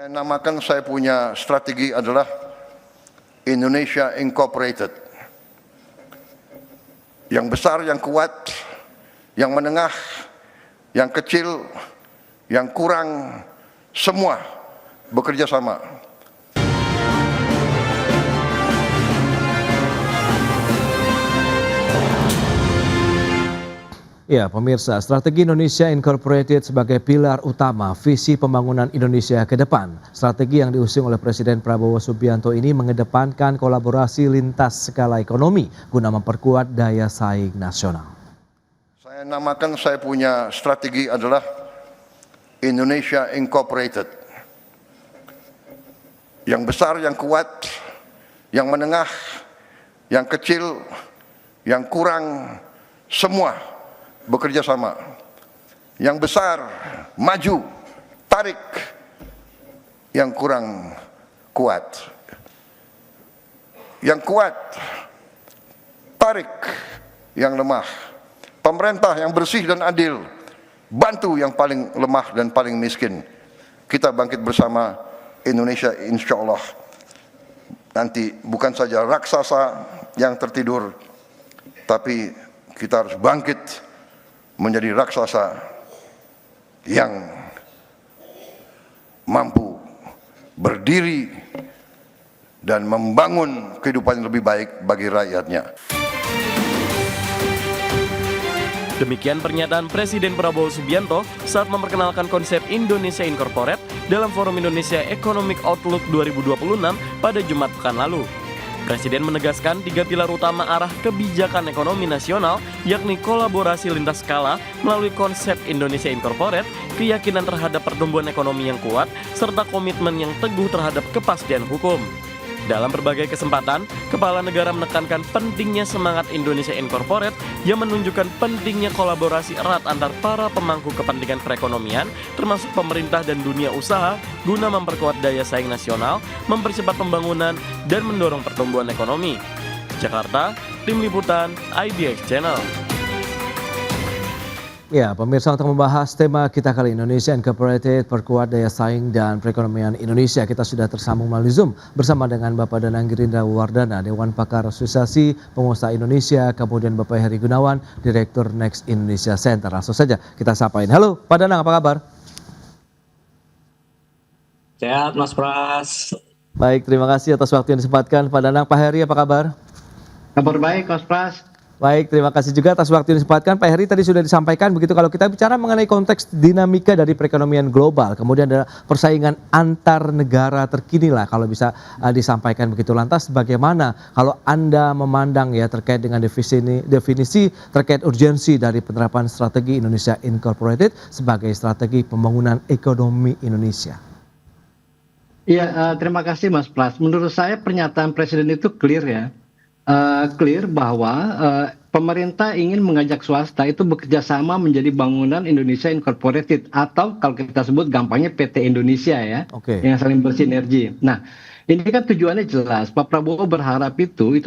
Saya punya strategi adalah Indonesia Incorporated. Yang besar, yang kuat, yang menengah, yang kecil, yang kurang, semua bekerja sama. Ya, pemirsa, strategi Indonesia Incorporated sebagai pilar utama visi pembangunan Indonesia ke depan. Strategi yang diusung oleh Presiden Prabowo Subianto ini mengedepankan kolaborasi lintas skala ekonomi guna memperkuat daya saing nasional. Saya punya strategi adalah Indonesia Incorporated. Yang besar, yang kuat, yang menengah, yang kecil, yang kurang, semua bekerja sama. Yang besar maju, tarik, yang kurang kuat. Yang kuat tarik, yang lemah. Pemerintah yang bersih dan adil, bantu yang paling lemah dan paling miskin. Kita bangkit bersama. Indonesia insya Allah nanti bukan saja raksasa yang tertidur, tapi kita harus bangkit menjadi raksasa yang mampu berdiri dan membangun kehidupan yang lebih baik bagi rakyatnya. Demikian pernyataan Presiden Prabowo Subianto saat memperkenalkan konsep Indonesia Incorporate dalam Forum Indonesia Economic Outlook 2026 pada Jumat pekan lalu. Presiden menegaskan 3 pilar utama arah kebijakan ekonomi nasional, yakni kolaborasi lintas skala melalui konsep Indonesia Incorporate, keyakinan terhadap pertumbuhan ekonomi yang kuat, serta komitmen yang teguh terhadap kepastian hukum. Dalam berbagai kesempatan, Kepala Negara menekankan pentingnya semangat Indonesia Incorporate yang menunjukkan pentingnya kolaborasi erat antar para pemangku kepentingan perekonomian, termasuk pemerintah dan dunia usaha, guna memperkuat daya saing nasional, mempercepat pembangunan, dan mendorong pertumbuhan ekonomi. Jakarta, Tim Liputan, IDX Channel. Ya, pemirsa, untuk membahas tema kita kali Indonesia Incorporated, perkuat daya saing dan perekonomian Indonesia, kita sudah tersambung melalui Zoom bersama dengan Bapak Danang Girindra Wardana, Dewan Pakar Asosiasi Pengusaha Indonesia, kemudian Bapak Heri Gunawan, Direktur Next Indonesia Center. Langsung saja kita sapain. Halo, Pak Danang, apa kabar? Sehat, Mas Pras. Baik, terima kasih atas waktu yang disempatkan. Pak Danang, Pak Heri, apa kabar? Kabar baik, Mas Pras. Baik, terima kasih juga atas waktu yang disempatkan. Pak Heri, tadi sudah disampaikan begitu, kalau kita bicara mengenai konteks dinamika dari perekonomian global, kemudian ada persaingan antar negara terkini lah kalau bisa disampaikan begitu. Lantas bagaimana kalau Anda memandang ya terkait dengan definisi terkait urgensi dari penerapan strategi Indonesia Incorporated sebagai strategi pembangunan ekonomi Indonesia? Iya, terima kasih Mas Pras. Menurut saya pernyataan Presiden itu clear ya. Clear bahwa pemerintah ingin mengajak swasta itu bekerja sama menjadi bangunan Indonesia Incorporated, atau kalau kita sebut gampangnya PT Indonesia ya, yang saling bersinergi. Nah, ini kan tujuannya jelas. Pak Prabowo berharap itu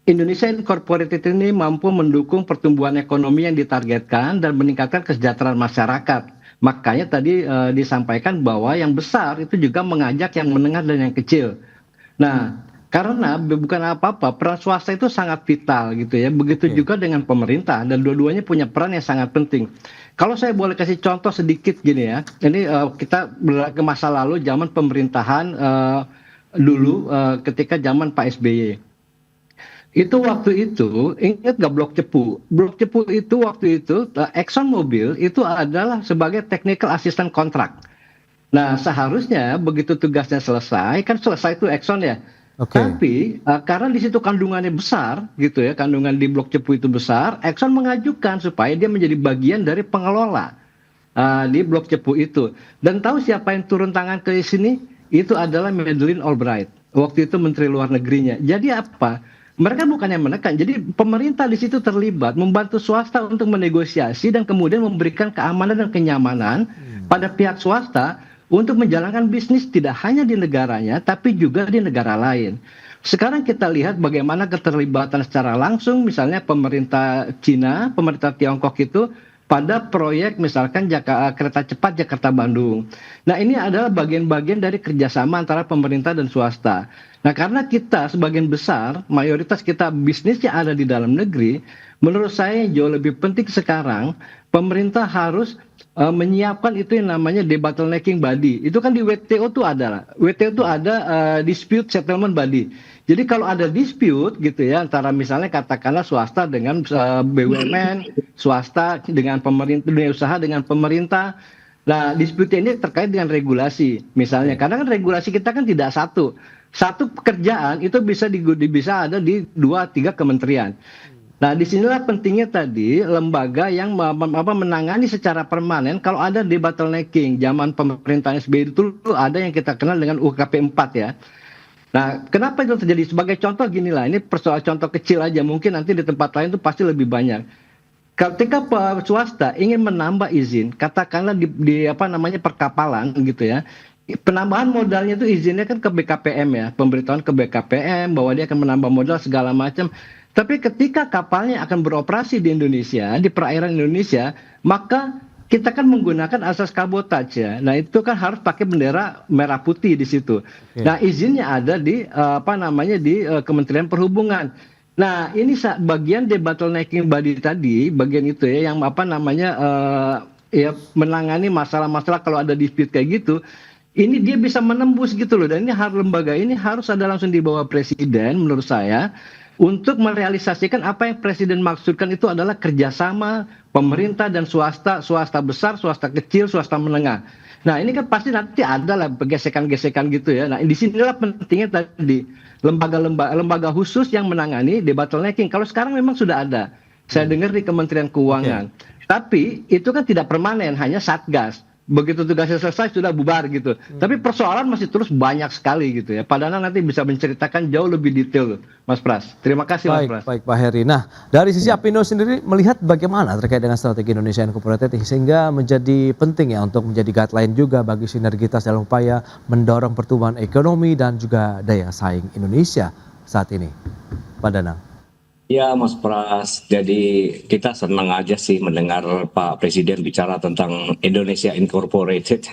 Indonesia Incorporated ini mampu mendukung pertumbuhan ekonomi yang ditargetkan dan meningkatkan kesejahteraan masyarakat. Makanya tadi disampaikan bahwa yang besar itu juga mengajak yang menengah dan yang kecil. Nah, karena bukan apa-apa, peran swasta itu sangat vital gitu ya. Begitu juga dengan pemerintah, dan dua-duanya punya peran yang sangat penting. Kalau saya boleh kasih contoh sedikit gini ya. Ini kita ke masa lalu, zaman pemerintahan dulu ketika zaman Pak SBY. Itu waktu itu, ingat gak Blok Cepu? Blok Cepu itu waktu itu, Exxon Mobil itu adalah sebagai technical assistant contract. Nah, seharusnya begitu tugasnya selesai, kan selesai itu Exxon ya. Tapi karena di situ kandungannya besar gitu ya, kandungan di Blok Cepu itu besar, Exxon mengajukan supaya dia menjadi bagian dari pengelola di Blok Cepu itu. Dan tahu siapa yang turun tangan ke sini? Itu adalah Madeleine Albright. Waktu itu Menteri Luar Negerinya. Jadi apa? Mereka bukannya menekan. Jadi pemerintah di situ terlibat, membantu swasta untuk menegosiasi dan kemudian memberikan keamanan dan kenyamanan pada pihak swasta untuk menjalankan bisnis tidak hanya di negaranya, tapi juga di negara lain. Sekarang kita lihat bagaimana keterlibatan secara langsung, misalnya pemerintah Cina, pemerintah Tiongkok itu pada proyek misalkan kereta cepat Jakarta-Bandung. Nah, ini adalah bagian-bagian dari kerjasama antara pemerintah dan swasta. Nah, karena kita sebagian besar, mayoritas kita bisnisnya ada di dalam negeri, menurut saya yang jauh lebih penting sekarang, pemerintah harus menyiapkan itu yang namanya debottlenecking body. Itu kan di WTO tuh ada lah. WTO tuh ada dispute settlement body. Jadi kalau ada dispute gitu ya antara misalnya katakanlah swasta dengan BUMN, swasta dengan pemerintah, dunia usaha dengan pemerintah. Nah, dispute ini terkait dengan regulasi. Misalnya, karena kan regulasi kita kan tidak satu. Satu pekerjaan itu bisa ada di 2-3 kementerian. Nah, disinilah pentingnya tadi lembaga yang menangani secara permanen kalau ada debottlenecking. Zaman pemerintah SBY itu ada yang kita kenal dengan UKP 4 ya. Nah, kenapa itu terjadi? Sebagai contoh ginilah, ini persoalan contoh kecil aja, mungkin nanti di tempat lain itu pasti lebih banyak. Ketika swasta ingin menambah izin, katakanlah di perkapalan gitu ya, penambahan modalnya itu izinnya kan ke BKPM ya, pemberitahuan ke BKPM bahwa dia akan menambah modal segala macam. Tapi ketika kapalnya akan beroperasi di Indonesia, di perairan Indonesia, maka kita kan menggunakan asas kabotaj ya. Nah, itu kan harus pakai bendera merah putih di situ. Nah, izinnya ada di Kementerian Perhubungan. Nah, ini bagian debottlenecking body tadi, bagian itu ya yang menangani masalah-masalah kalau ada dispute kayak gitu. Ini dia bisa menembus gitu loh, dan ini lembaga ini harus ada langsung di bawah presiden menurut saya untuk merealisasikan apa yang presiden maksudkan itu adalah kerjasama pemerintah dan swasta, swasta besar, swasta kecil, swasta menengah. Nah, ini kan pasti nanti ada lah gesekan-gesekan gitu ya. Nah, disinilah pentingnya tadi lembaga khusus yang menangani debottlenecking. Kalau sekarang memang sudah ada, saya dengar di Kementerian Keuangan. Tapi itu kan tidak permanen, hanya satgas. Begitu tugasnya selesai sudah bubar gitu. Tapi persoalan masih terus banyak sekali gitu ya. Pak Danang nanti bisa menceritakan jauh lebih detail, Mas Pras. Terima kasih, Mas Pras. Baik, Pak Heri. Nah, dari sisi Apindo sendiri melihat bagaimana terkait dengan strategi Indonesia Incorporated sehingga menjadi penting ya untuk menjadi guideline juga bagi sinergitas dalam upaya mendorong pertumbuhan ekonomi dan juga daya saing Indonesia saat ini. Pak Danang. Ya, Mas Pras, jadi kita senang aja sih mendengar Pak Presiden bicara tentang Indonesia Incorporated.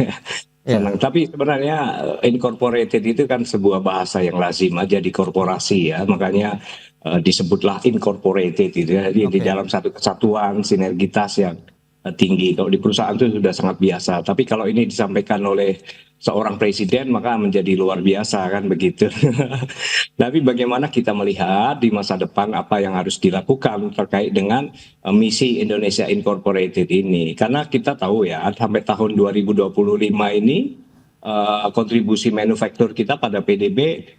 Senang. Tapi sebenarnya incorporated itu kan sebuah bahasa yang lazim aja di korporasi ya, makanya disebutlah incorporated gitu ya. Di dalam satu kesatuan sinergitas yang tinggi. Kalau di perusahaan itu sudah sangat biasa. Tapi kalau ini disampaikan oleh seorang presiden maka menjadi luar biasa kan begitu. Tapi bagaimana kita melihat di masa depan apa yang harus dilakukan terkait dengan misi Indonesia Incorporated ini. Karena kita tahu ya sampai tahun 2025 ini kontribusi manufaktur kita pada PDB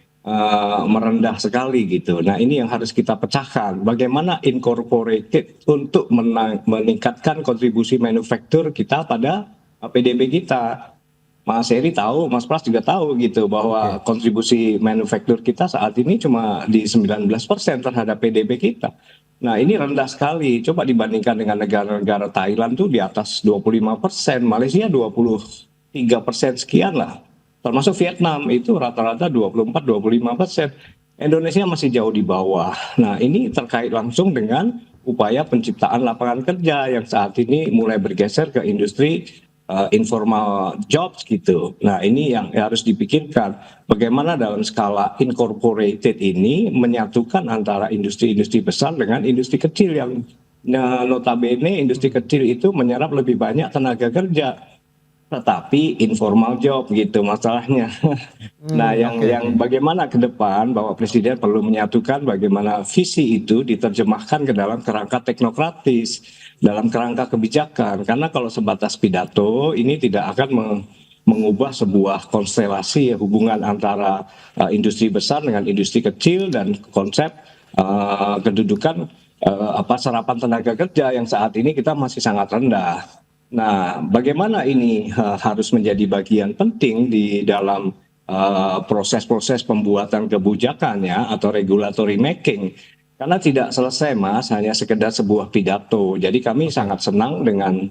merendah sekali gitu. Nah, ini yang harus kita pecahkan. Bagaimana incorporated untuk meningkatkan kontribusi manufaktur kita pada PDB kita. Mas Heri tahu, Mas Pras juga tahu gitu bahwa kontribusi manufaktur kita saat ini cuma di 19% terhadap PDB kita. Nah, ini rendah sekali. Coba dibandingkan dengan negara-negara Thailand tuh di atas 25%, Malaysia 23% sekian lah. Termasuk Vietnam itu rata-rata 24-25%. Indonesia masih jauh di bawah. Nah, ini terkait langsung dengan upaya penciptaan lapangan kerja yang saat ini mulai bergeser ke industri informal jobs gitu. Nah, ini yang harus dipikirkan. Bagaimana dalam skala incorporated ini menyatukan antara industri-industri besar dengan industri kecil yang notabene industri kecil itu menyerap lebih banyak tenaga kerja. Tetapi informal job gitu masalahnya. Nah, yang bagaimana ke depan bahwa Presiden perlu menyatukan bagaimana visi itu diterjemahkan ke dalam kerangka teknokratis, dalam kerangka kebijakan. Karena kalau sebatas pidato ini tidak akan mengubah sebuah konstelasi hubungan antara industri besar dengan industri kecil dan konsep kedudukan serapan tenaga kerja yang saat ini kita masih sangat rendah. Nah, bagaimana ini harus menjadi bagian penting di dalam proses-proses pembuatan kebijakannya atau regulatory making. Karena tidak selesai, Mas, hanya sekedar sebuah pidato. Jadi kami sangat senang dengan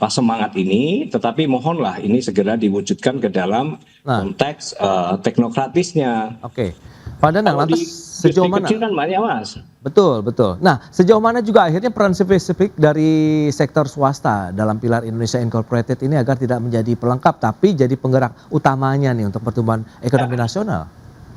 semangat ini, tetapi mohonlah ini segera diwujudkan ke dalam konteks teknokratisnya. Oke. Pak Danang, Kalau lantas di sejauh industri mana? kecil kan banyak, Mas. Betul, betul. Nah, sejauh mana juga akhirnya peran spesifik dari sektor swasta dalam pilar Indonesia Incorporated ini agar tidak menjadi pelengkap tapi jadi penggerak utamanya nih untuk pertumbuhan ekonomi nasional,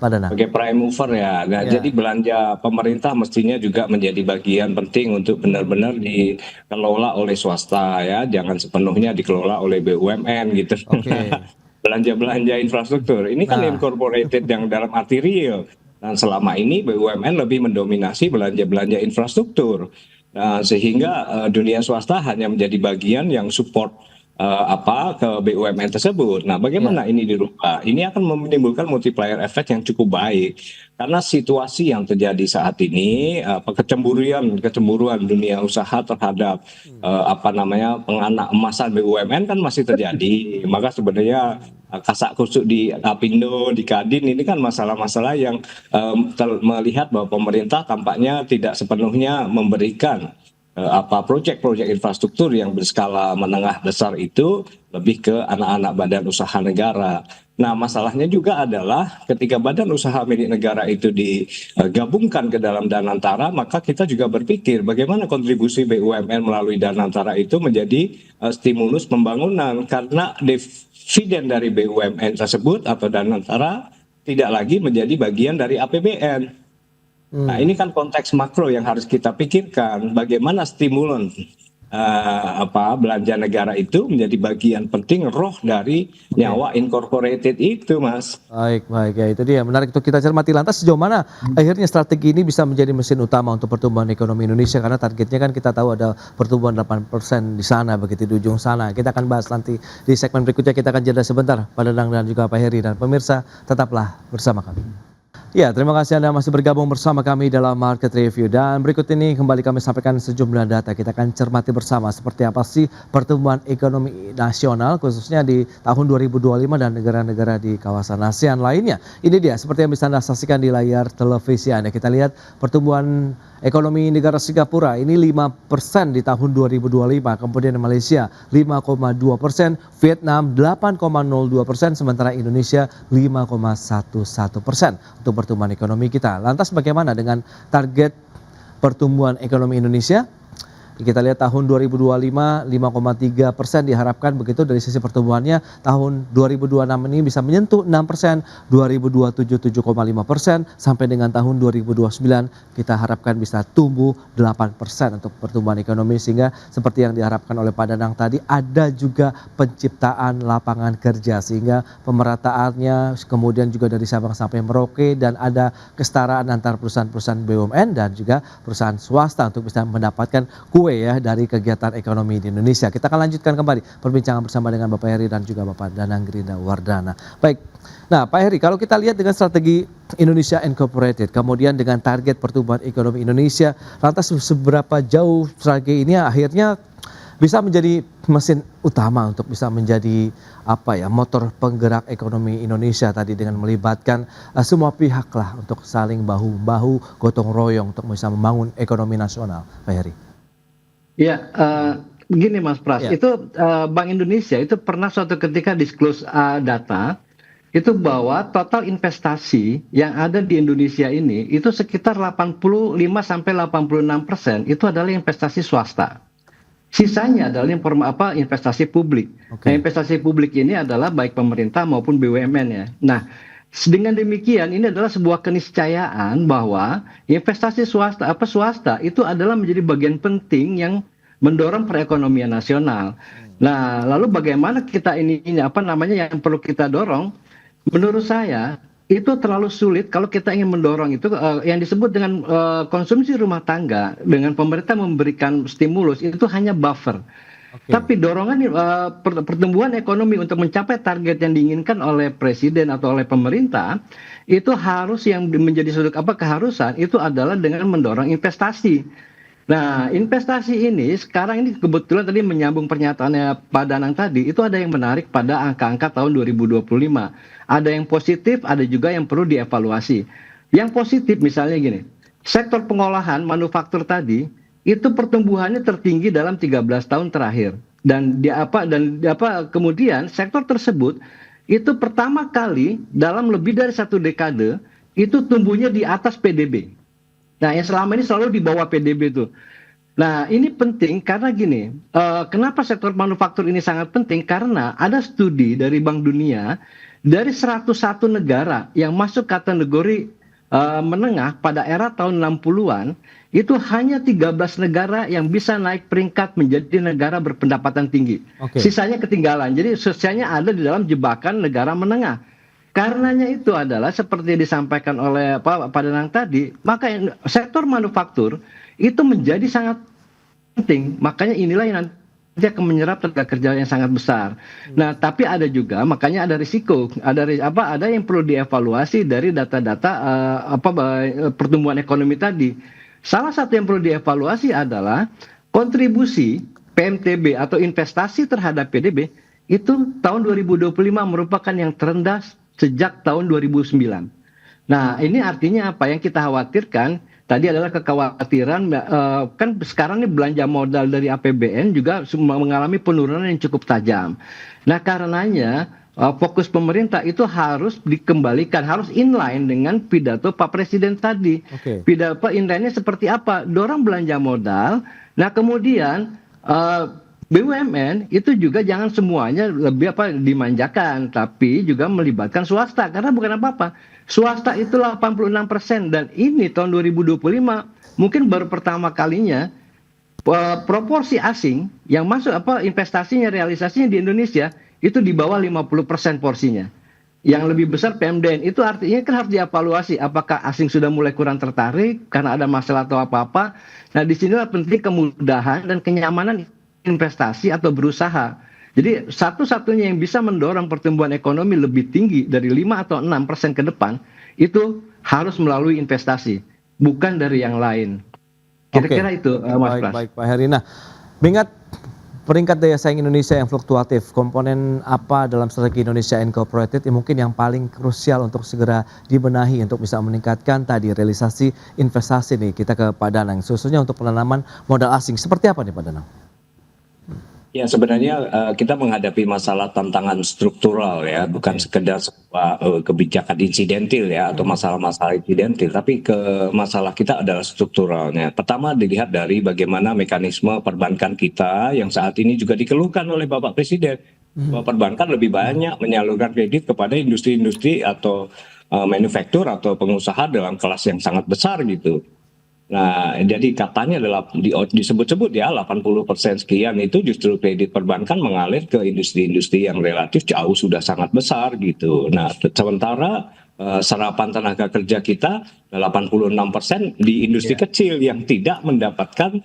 Pak Danang? Sebagai prime mover ya. Nah, Ya, jadi belanja pemerintah mestinya juga menjadi bagian penting untuk benar-benar dikelola oleh swasta ya, jangan sepenuhnya dikelola oleh BUMN gitu. oke. Belanja-belanja infrastruktur ini kan Nah, incorporated yang dalam arti real. Dan selama ini BUMN lebih mendominasi belanja-belanja infrastruktur. Nah, sehingga dunia swasta hanya menjadi bagian yang support ke BUMN tersebut. Nah, ya, bagaimana ini dirubah? Ini akan menimbulkan multiplier effect yang cukup baik karena situasi yang terjadi saat ini, kecemburuan dunia usaha terhadap penganak emasan BUMN kan masih terjadi. Maka sebenarnya kasak kusuk di Apindo, di Kadin ini kan masalah-masalah yang melihat bahwa pemerintah tampaknya tidak sepenuhnya memberikan proyek-proyek infrastruktur yang berskala menengah besar itu lebih ke anak-anak badan usaha negara. Nah, masalahnya juga adalah ketika badan usaha milik negara itu digabungkan ke dalam Danantara, maka kita juga berpikir bagaimana kontribusi BUMN melalui Danantara itu menjadi stimulus pembangunan karena dividen dari BUMN tersebut atau Danantara tidak lagi menjadi bagian dari APBN. Nah, ini kan konteks makro yang harus kita pikirkan. Bagaimana stimulan belanja negara itu menjadi bagian penting roh dari nyawa incorporated itu, Mas. baik, baik ya itu dia menarik untuk kita cermati. Lantas sejauh mana akhirnya strategi ini bisa menjadi mesin utama untuk pertumbuhan ekonomi Indonesia karena targetnya kan kita tahu ada pertumbuhan 8% di sana begitu di ujung sana. Kita akan bahas nanti di segmen berikutnya, kita akan jeda sebentar Pak Danang dan juga Pak Heri, dan pemirsa tetaplah bersama kami. Ya, terima kasih Anda masih bergabung bersama kami dalam Market Review. Dan berikut ini kembali kami sampaikan sejumlah data. Kita akan cermati bersama seperti apa sih pertumbuhan ekonomi nasional khususnya di tahun 2025 dan negara-negara di kawasan ASEAN lainnya. Ini dia seperti yang bisa Anda saksikan di layar televisi Anda. Kita lihat pertumbuhan ekonomi negara Singapura ini 5% di tahun 2025, kemudian Malaysia 5,2%, Vietnam 8,02%, sementara Indonesia 5,11% untuk pertumbuhan ekonomi kita. Lantas bagaimana dengan target pertumbuhan ekonomi Indonesia? Kita lihat tahun 2025 5,3% diharapkan begitu dari sisi pertumbuhannya. Tahun 2026 ini bisa menyentuh 6%, 2027 7,5%, sampai dengan tahun 2029 kita harapkan bisa tumbuh 8% untuk pertumbuhan ekonomi, sehingga seperti yang diharapkan oleh Pak Danang tadi ada juga penciptaan lapangan kerja sehingga pemerataannya kemudian juga dari Sabang sampai Merauke dan ada kesetaraan antara perusahaan-perusahaan BUMN dan juga perusahaan swasta untuk bisa mendapatkan ya dari kegiatan ekonomi di Indonesia. Kita akan lanjutkan kembali perbincangan bersama dengan Bapak Heri dan juga Bapak Danang Grinda Wardana. Baik, nah Pak Heri, kalau kita lihat dengan strategi Indonesia Incorporated, kemudian dengan target pertumbuhan ekonomi Indonesia, lantas seberapa jauh strategi ini akhirnya bisa menjadi mesin utama untuk bisa menjadi motor penggerak ekonomi Indonesia tadi dengan melibatkan semua pihak lah untuk saling bahu-bahu gotong royong untuk bisa membangun ekonomi nasional, Pak Heri. Ya, begini Mas Pras, Ya. itu Bank Indonesia itu pernah suatu ketika disclose data itu bahwa total investasi yang ada di Indonesia ini itu sekitar 85 sampai 86% itu adalah investasi swasta. Sisanya adalah investasi publik. Oke. Nah, investasi publik ini adalah baik pemerintah maupun BUMN ya. Nah, dengan demikian ini adalah sebuah keniscayaan bahwa investasi swasta itu adalah menjadi bagian penting yang mendorong perekonomian nasional. Nah, lalu bagaimana kita yang perlu kita dorong? Menurut saya itu terlalu sulit kalau kita ingin mendorong itu yang disebut dengan konsumsi rumah tangga dengan pemerintah memberikan stimulus itu hanya buffer. Okay. Tapi dorongan pertumbuhan ekonomi untuk mencapai target yang diinginkan oleh presiden atau oleh pemerintah itu harus yang menjadi keharusan itu adalah dengan mendorong investasi. Nah, investasi ini sekarang ini kebetulan tadi menyambung pernyataannya Pak Danang tadi, itu ada yang menarik pada angka-angka tahun 2025. Ada yang positif, ada juga yang perlu dievaluasi. Yang positif misalnya gini, sektor pengolahan manufaktur tadi itu pertumbuhannya tertinggi dalam 13 tahun terakhir. Dan kemudian sektor tersebut itu pertama kali dalam lebih dari 1 dekade itu tumbuhnya di atas PDB. Nah, yang selama ini selalu di bawah PDB itu. Nah, ini penting karena gini, kenapa sektor manufaktur ini sangat penting? Karena ada studi dari Bank Dunia, dari 101 negara yang masuk kategori menengah pada era tahun 60-an, itu hanya 13 negara yang bisa naik peringkat menjadi negara berpendapatan tinggi. Sisanya ketinggalan. Jadi sisanya ada di dalam jebakan negara menengah. Karenanya itu adalah seperti disampaikan oleh Pak Danang tadi, maka sektor manufaktur itu menjadi sangat penting. Makanya inilah yang nanti akan menyerap tenaga kerja yang sangat besar. Nah, tapi ada juga, makanya ada risiko, ada yang perlu dievaluasi dari data-data pertumbuhan ekonomi tadi. Salah satu yang perlu dievaluasi adalah kontribusi PMTB atau investasi terhadap PDB itu tahun 2025 merupakan yang terendah sejak tahun 2009. Nah, ini artinya apa? Yang kita khawatirkan tadi adalah kekhawatiran, kan sekarang ini belanja modal dari APBN juga mengalami penurunan yang cukup tajam. Nah, karenanya fokus pemerintah itu harus dikembalikan, harus inline dengan pidato Pak Presiden tadi. Pidato inline-nya seperti apa? Dorong belanja modal. Nah, kemudian BUMN itu juga jangan semuanya lebih dimanjakan, tapi juga melibatkan swasta, karena bukan apa-apa. Swasta itu 86%, dan ini tahun 2025 mungkin baru pertama kalinya proporsi asing yang masuk investasinya, realisasinya di Indonesia itu di bawah 50% porsinya. Yang lebih besar PMDN, itu artinya kan harus dievaluasi apakah asing sudah mulai kurang tertarik karena ada masalah atau apa-apa. Nah, disinilah penting kemudahan dan kenyamanan investasi atau berusaha. Jadi satu-satunya yang bisa mendorong pertumbuhan ekonomi lebih tinggi dari 5 atau 6% ke depan itu harus melalui investasi, bukan dari yang lain. Kira-kira itu, Mas Pras. Baik, Pak Heri. Nah, mengingat peringkat daya saing Indonesia yang fluktuatif, komponen apa dalam strategi Indonesia Incorporated yang mungkin yang paling krusial untuk segera dibenahi untuk bisa meningkatkan tadi realisasi investasi nih kita ke Pak Danang, khususnya untuk penanaman modal asing. Seperti apa nih Pak Danang? Ya, sebenarnya kita menghadapi masalah tantangan struktural ya, bukan sekedar sebuah kebijakan insidentil ya atau masalah-masalah insidentil, tapi masalah kita adalah strukturalnya. Pertama dilihat dari bagaimana mekanisme perbankan kita yang saat ini juga dikeluhkan oleh Bapak Presiden. Bahwa perbankan lebih banyak menyalurkan kredit kepada industri-industri atau manufaktur atau pengusaha dalam kelas yang sangat besar gitu. Nah, jadi katanya adalah disebut-sebut ya 80% sekian itu justru kredit perbankan mengalir ke industri-industri yang relatif jauh sudah sangat besar gitu. Nah, sementara serapan tenaga kerja kita 86% di industri kecil yang tidak mendapatkan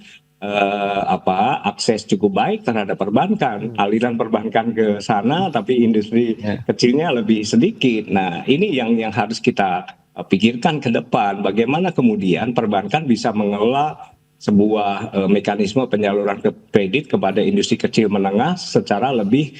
akses cukup baik terhadap perbankan. Aliran perbankan ke sana tapi industri kecilnya lebih sedikit. Nah, ini yang harus kita pikirkan ke depan, bagaimana kemudian perbankan bisa mengelola sebuah mekanisme penyaluran kredit kepada industri kecil menengah secara lebih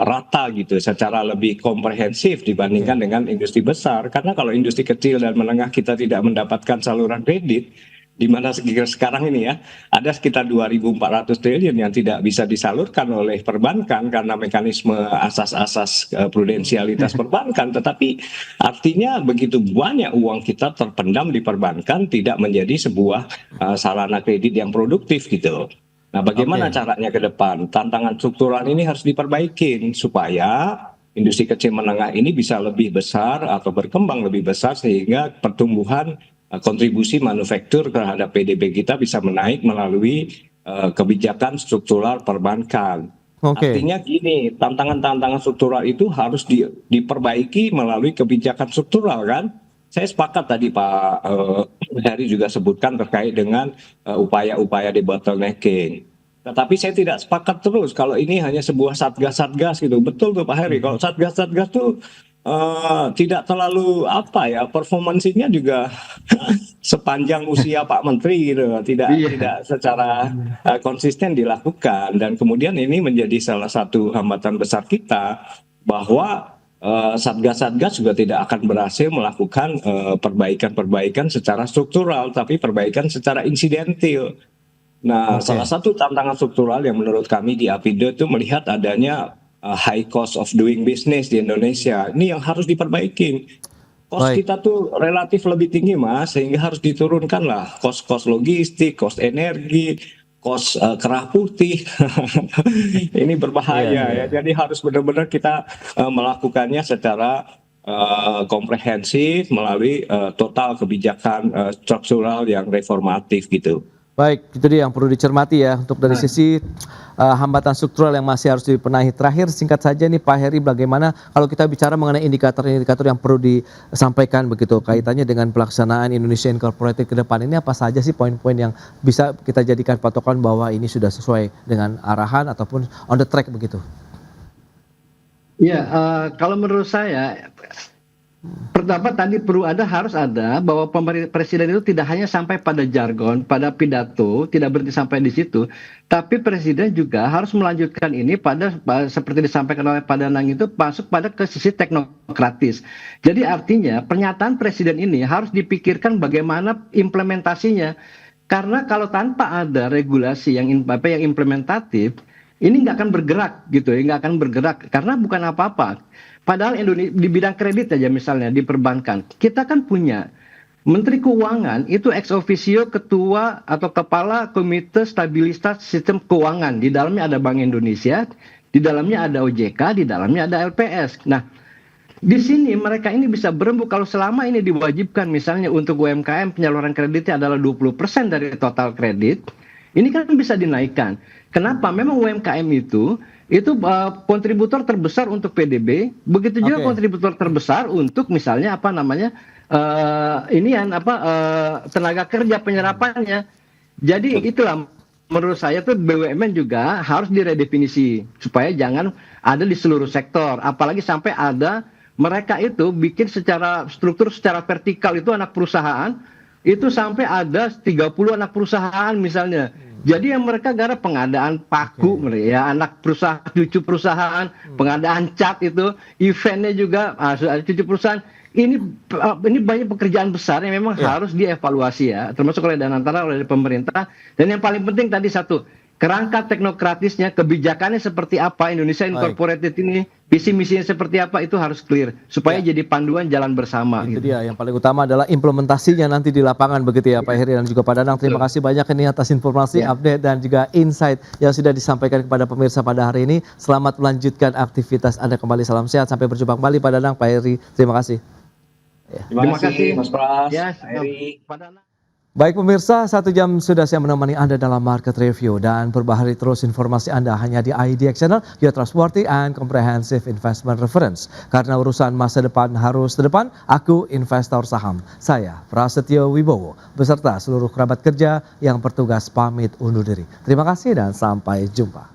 rata gitu, secara lebih komprehensif dibandingkan dengan industri besar. Karena kalau industri kecil dan menengah kita tidak mendapatkan saluran kredit, di mana sekarang ini ya ada sekitar 2.400 triliun yang tidak bisa disalurkan oleh perbankan karena mekanisme asas-asas prudensialitas perbankan, tetapi artinya begitu banyak uang kita terpendam di perbankan tidak menjadi sebuah sarana kredit yang produktif gitu. Nah, bagaimana caranya ke depan? Tantangan struktural ini harus diperbaikin supaya industri kecil menengah ini bisa lebih besar atau berkembang lebih besar sehingga pertumbuhan kontribusi manufaktur terhadap PDB kita bisa menaik melalui kebijakan struktural perbankan. Artinya gini, tantangan-tantangan struktural itu harus diperbaiki melalui kebijakan struktural kan. Saya sepakat tadi Pak Heri juga sebutkan terkait dengan upaya-upaya debottlenecking. Tetapi saya tidak sepakat terus kalau ini hanya sebuah satgas-satgas gitu. Betul tuh Pak Heri, kalau satgas-satgas tuh tidak terlalu performansinya juga sepanjang usia Pak Menteri gitu, tidak secara konsisten dilakukan, dan kemudian ini menjadi salah satu hambatan besar kita bahwa satgas-satgas juga tidak akan berhasil melakukan perbaikan-perbaikan secara struktural, tapi perbaikan secara insidentil. Nah, salah satu tantangan struktural yang menurut kami di Apindo itu melihat adanya high cost of doing business di Indonesia. Ini yang harus diperbaikin. Cost Baik. kita tuh relatif lebih tinggi Mas, sehingga harus diturunkan lah cost logistik, cost energi, cost kerah putih. Ini berbahaya ya. Jadi harus benar-benar kita melakukannya secara komprehensif melalui total kebijakan struktural yang reformatif gitu. Baik, itu dia yang perlu dicermati ya untuk dari sisi hambatan struktural yang masih harus dibenahi. Terakhir singkat saja nih Pak Heri, bagaimana kalau kita bicara mengenai indikator-indikator yang perlu disampaikan begitu kaitannya dengan pelaksanaan Indonesia Incorporated ke depan ini, apa saja sih poin-poin yang bisa kita jadikan patokan bahwa ini sudah sesuai dengan arahan ataupun on the track begitu? Ya, kalau menurut saya, pertama tadi harus ada bahwa presiden itu tidak hanya sampai pada jargon, pada pidato, tidak berhenti sampai di situ, tapi presiden juga harus melanjutkan ini pada seperti disampaikan oleh Pak Danang itu masuk pada ke sisi teknokratis. Jadi artinya pernyataan presiden ini harus dipikirkan bagaimana implementasinya. Karena kalau tanpa ada regulasi yang implementatif, ini nggak akan bergerak gitu ya, nggak akan bergerak karena bukan apa-apa. Padahal Indonesia di bidang kredit aja misalnya di perbankan, kita kan punya Menteri Keuangan itu ex officio ketua atau kepala Komite Stabilitas Sistem Keuangan. Di dalamnya ada Bank Indonesia, di dalamnya ada OJK, di dalamnya ada LPS. Nah, di sini mereka ini bisa berembuk kalau selama ini diwajibkan misalnya untuk UMKM penyaluran kreditnya adalah 20% dari total kredit, ini kan bisa dinaikkan. Kenapa? Memang UMKM itu kontributor terbesar untuk PDB, begitu juga kontributor terbesar untuk misalnya tenaga kerja penyerapannya. Jadi itulah menurut saya tuh BUMN juga harus diredefinisi supaya jangan ada di seluruh sektor, apalagi sampai ada mereka itu bikin secara struktur secara vertikal itu anak perusahaan itu sampai ada 30 anak perusahaan misalnya. Jadi yang mereka gara pengadaan paku, ya anak perusahaan, cucu perusahaan, pengadaan cat itu, eventnya juga cucu perusahaan. Ini banyak pekerjaan besar yang memang harus dievaluasi ya, termasuk oleh Danantara, oleh pemerintah. Dan yang paling penting tadi satu, kerangka teknokratisnya, kebijakannya seperti apa, Indonesia Incorporated ini, visi misinya seperti apa, itu harus clear supaya jadi panduan jalan bersama. Itu dia yang paling utama adalah implementasinya nanti di lapangan begitu ya Pak Heri dan juga Pak Danang. Terima kasih banyak ini atas informasi, update dan juga insight yang sudah disampaikan kepada pemirsa pada hari ini. Selamat melanjutkan aktivitas Anda kembali, salam sehat, sampai berjumpa kembali Pak Danang, Pak Heri. Terima kasih. Terima kasih Mas Pras, Ya, Pak Heri. Pak Danang. Baik pemirsa, 1 jam sudah saya menemani Anda dalam Market Review dan perbaharui terus informasi Anda hanya di IDX Channel, your trustworthy and comprehensive investment reference. Karena urusan masa depan harus terdepan, aku investor saham. Saya Prasetyo Wibowo beserta seluruh kerabat kerja yang bertugas pamit undur diri. Terima kasih dan sampai jumpa.